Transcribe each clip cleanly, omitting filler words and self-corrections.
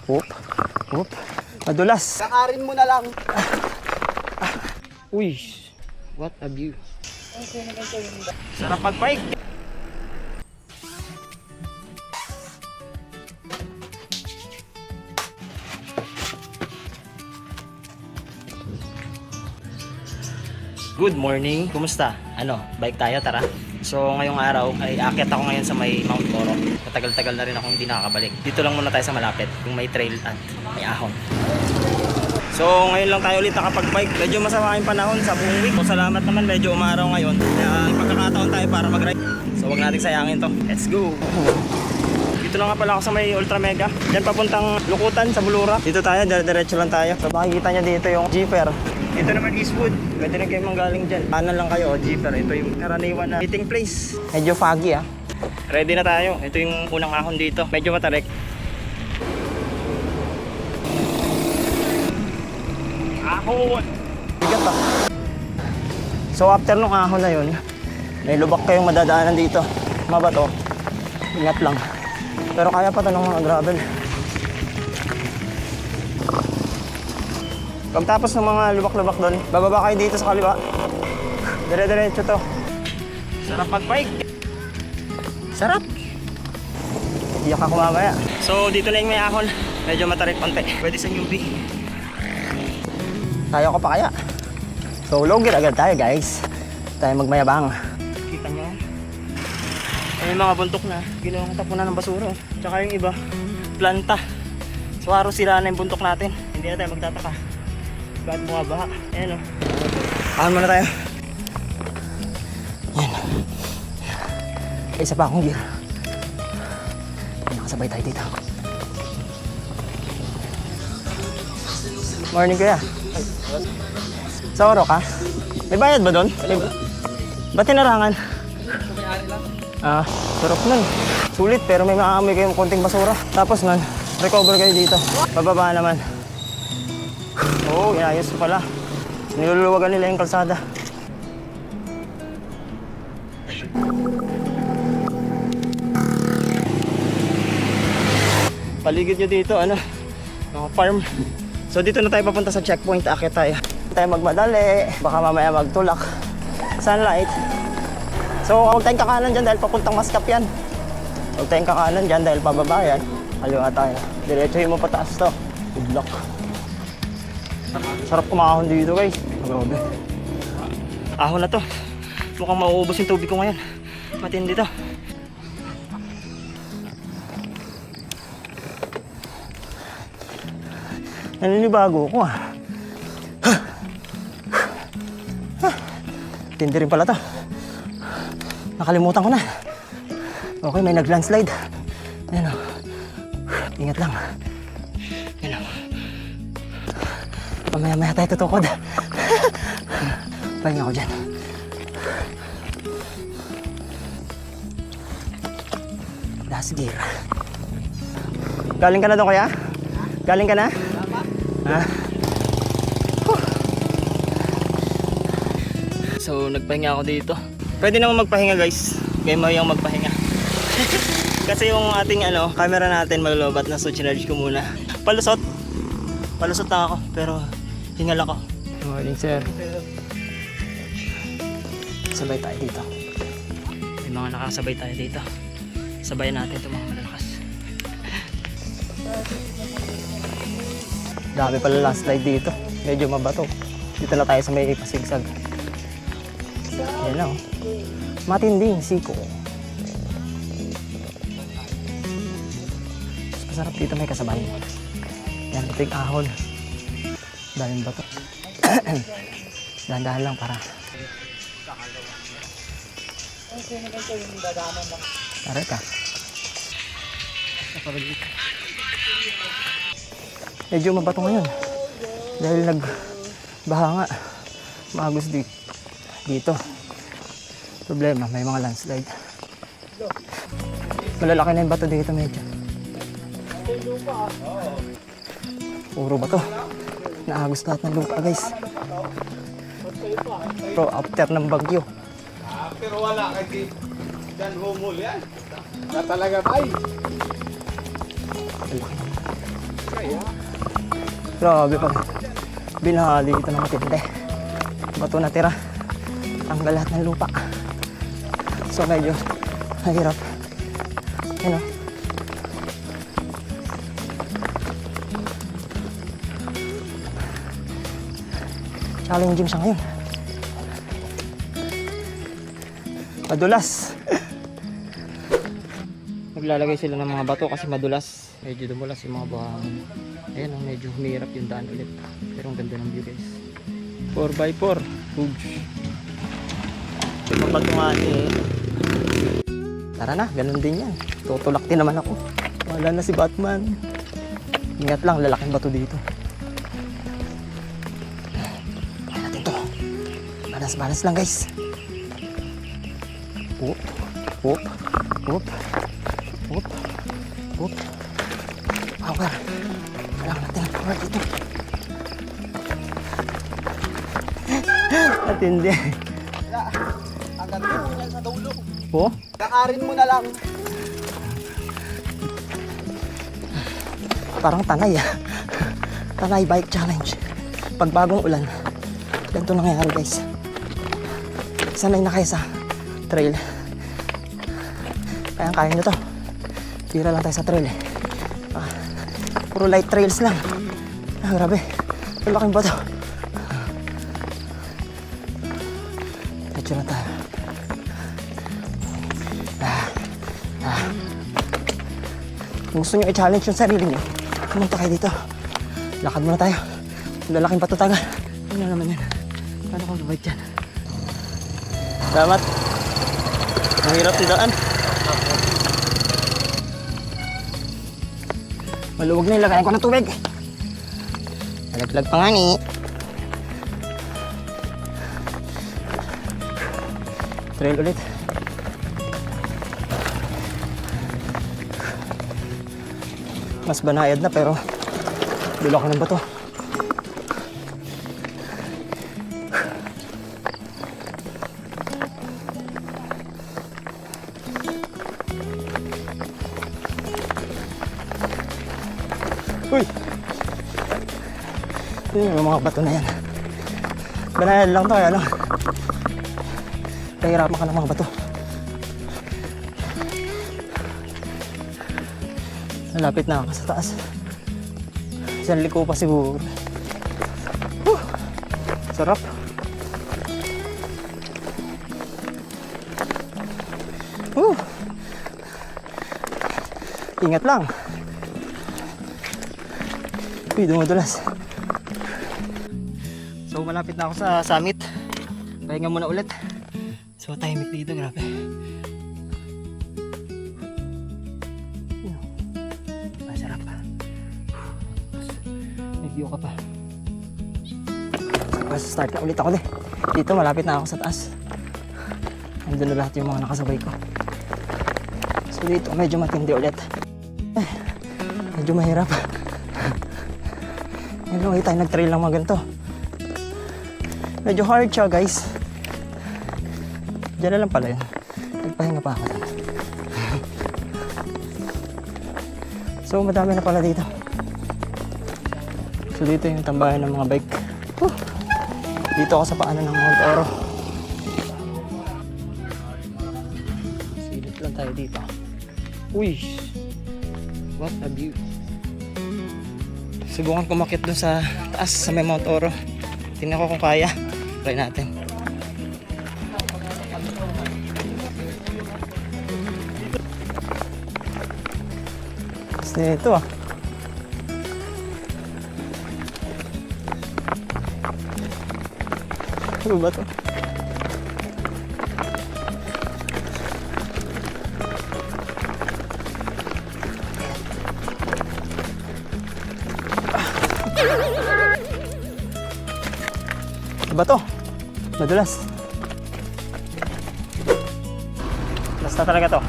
Whoop. Whoop. Madulas. Lakarin mo na lang. Uy. What a view. Sarap mag-bike. Good morning. Kumusta? Bike tayo, tara. So ngayong araw ay aakyat ako ngayon sa may Mount Oro. Matagal-tagal na rin akong hindi nakakabalik. Dito lang muna tayo sa malapit, yung may trail at may ahon. So ngayon lang tayo ulit nakapag-bike. Medyo masama yung panahon sa buong week. So salamat naman, medyo umaraw ngayon. Kaya ipagkakataon tayo para mag-ride. So wag nating sayangin to. Let's go! Dito na nga pala ako sa may Ultra Mega. Diyan papuntang Lukutan sa Bulura. Dito tayo, diretso lang tayo. So makikita nyo dito yung jeeper. Ito naman Eastwood. Pwede rin kayo manggaling dyan. Kanan lang kayo, jeeper. Ito yung karaniwan na meeting place. Medyo foggy ah. Ready na tayo. Ito yung unang ahon dito. Medyo matarik. Ahon! Bigat ah. So after nung ahon na yun, may lubak kayong madadaanan dito. Mabato. Ingat lang. Pero kaya pa ito ng mga gravel. Pagtapos ng mga lubak-lubak doon, bababa kayo dito sa kaliwa. Dire-diretso to. Sarap mag-bike. Sarap. Iyak ako mamaya. So dito na yung may ahon. Medyo matarik konti. Pwede sa newbie. Tayo ko pa kaya. So logger agad tayo guys. Tayo magmayabang. Kita nyo? Ay, yung mga buntok na. Ginawang tapunan ng basura. Tsaka yung iba, planta. So araw sila na yung buntok natin. Hindi na tayo magtataka. Bakit bumabaha? Ayan o. Ahon muna tayo. Yan. Isa pa akong gear. Nakasabay tayo dito. Morning kuya. Sa Oro ka? May bayad ba doon? Ba't tinarangan? Sarap nun. Sulit pero may maamoy kayong konting basura. Tapos nun, recover kayo dito. Bababa naman. Oo, inayos ko pala. Niluluwagan nila yung kalsada. Paligid nyo dito, mga farm. So dito na tayo papunta sa checkpoint. Akit tayo. Tayo magmadali. Baka mamaya magtulak. Sunlight. So huwag tayong kakanan dyan dahil papuntang Maskap yan. Huwag tayong kakanan dyan dahil pababa yan. Kaliwa tayo. Diretsuhin mo pataas to. Good luck. Sarap kumahon dito guys. Grabe. Ahon na to. Mukhang mauubos yung tubig ko ngayon. Matindi to. Naninibago ko ah. Tindi rin pala to. Nakalimutan ko na. Okay, may nag-landslide. Ayan o. Ingat lang. Ayan o. Mamaya-maya tayo tutukod. Pahinga ako dyan. Last gear. Galing ka na doon kuya? Galing ka na? So nagpahinga ako dito. Pwede naman magpahinga guys. Kaya mo yung magpahinga. Kasi yung ating camera natin malulobat na, so chinarge ko muna. Palusot na ako pero hingal ako. Good morning sir. Sabay tayo dito. May mga nakasabay tayo dito. Sabayan natin itong mga malalakas. Dami pala landslide dito. Medyo mabato. Dito na tayo sa may pasigsag. Yan na oh. Matinding siko. Masarap dito, may kasabay. Yan, ito yung ahon. Daming bato. Dahan-dahan lang para. Taray ka. Medyo mabato ngayon. Dahil nagbaha nga. Maagos dito. Problema, may mga landslide. Malalaki na yung bato dito medyo. Puro bato. Naagos lahat ng lupa guys. Pero after ng bagyo. Pero wala kasi dyan humul yan. Na talaga bay. Grabe pag binahali ito ng matindi. Bato na tira. Tanggal lahat ng lupa. So medyo mahirap. Yun o. Challenging siya ngayon. Madulas. Naglalagay sila ng mga bato kasi madulas. Medyo dumulas yung mga buhangin. Ayan o, medyo humirap yung daan ulit. Pero ang ganda ng view guys. 4x4. Huge. Yung bato nga eh. Tara na, ganun din yan. Tutulak din naman ako. Wala na si Batman. Ingat lang, lalaking bato dito. Kaya natin to. Balas lang guys. Whoop, whoop, whoop, whoop, whoop. Power. Kailangan natin ang power dito. Matindi. Agad mo yan sa dulo. Oh? Lakarin mo na lang. Parang tanay ah. Tanay bike challenge. Pag bagong ulan, ganito nangyayari guys. Sanay na kayo sa trail. Kaya nyo to. Tira lang tayo sa trail eh. Puro light trails lang. Grabe. Ang laking bato. Medyo na tayo. Kung gusto nyo i-challenge yung sarili nyo, pumunta kayo dito. Lakad muna tayo. Ang lalaking bato tagal. Ano na naman yan? Paano kong gabay dyan? Salamat. Mahirap tidaan. Maluwag na yung lagayan ko ng tubig. Nalaglag pa nga ni. Trail ulit. Mas banayad na pero dulo ko ng bato. Uy! Yun yung mga bato na yan. Banayad lang to kaya lang. Kahirapan ka ng mga bato. Malapit na ako sa taas. Isang liko pa siguro. Sarap. Ingat lang. Uy, dumudulas. So malapit na ako sa summit. Pahinga muna ulit. So tahimik dito, grabe. View ka pa. Basta start na ulit ako dito, malapit na ako sa taas. Nandun na lahat yung mga nakasabay ko. So dito medyo matindi ulit. Medyo mahirap. Ngayon lang tayo nag-trail lang mga ganito. Medyo hard siya guys. Diyan na lang pala yun. Nagpahinga pa ako. So madami na pala dito. So dito yung tambayan ng mga bike. Dito ako sa paanan ng Mount Oro. Silip lang tayo dito. Uy! What a view. Subukan ko umakyat dun sa taas sa may Mount Oro. Tingnan ko kung kaya. Try natin. Tapos dito ah. Ano ba ito? Ano ba ito? Madulas. Basta talaga to.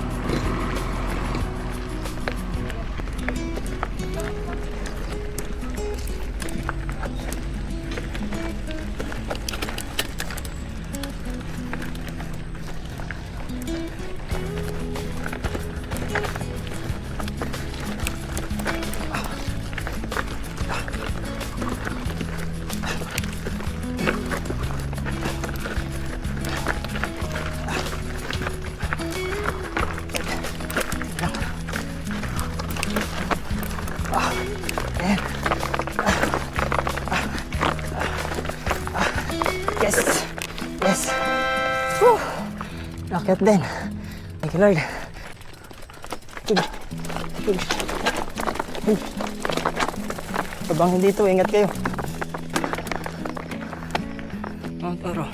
Ayan. Yes. Yes. Whew. Nakakit din. Thank you, Lord. Kabangin dito, ingat kayo. Mount Oro.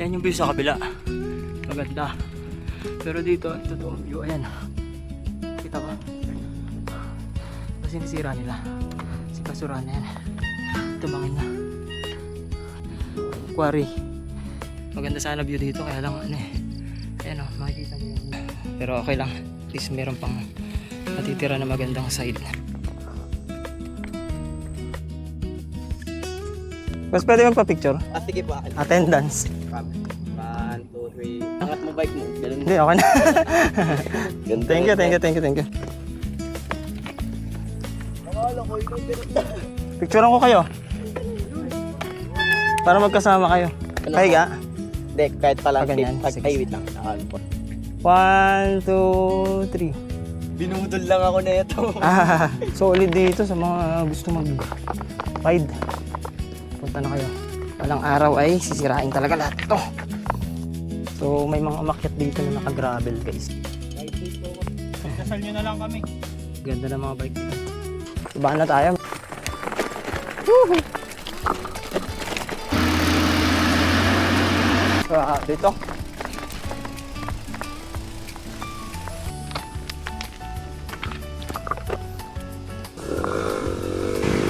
Yan yung view sa kabila. Maganda. Pero dito, ito to view. Ayan. Kita ba? Kasi sinisira nila. Si Kasuran na yan. Tumangin na. Quarry. Maganda sana view dito. Kaya lang ano eh. Ayan o, makikita niyo yun. Pero okay lang. At least meron pang natitira na magandang side. Mas pwede magpa-picture? Ah, sige po, akin. Attendance. 1, 2, 3. Angat mo bike mo. Ganun. Hindi, okay na. Ganda. Thank you. Akala ko ikaw Picturean ko kayo. Para magkasama kayo. Pahiga. Hindi, kahit pala. Ganyan. Sige. Ay, wait lang. Nakala po. 1, 2, 3. Binudol lang ako na ito. Solid dito sa mga gusto mag-ride. Punta na kayo. Walang araw ay sisirain talaga lahat ito. So may mga umakyat dito na naka-gravel guys. Kasal nyo na lang kami. Ganda ng mga bike dito. Subahan na tayo. Woohoo! Dito.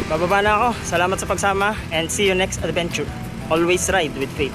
Bababa na ako. Salamat sa pagsama and see you next adventure. Always ride with faith.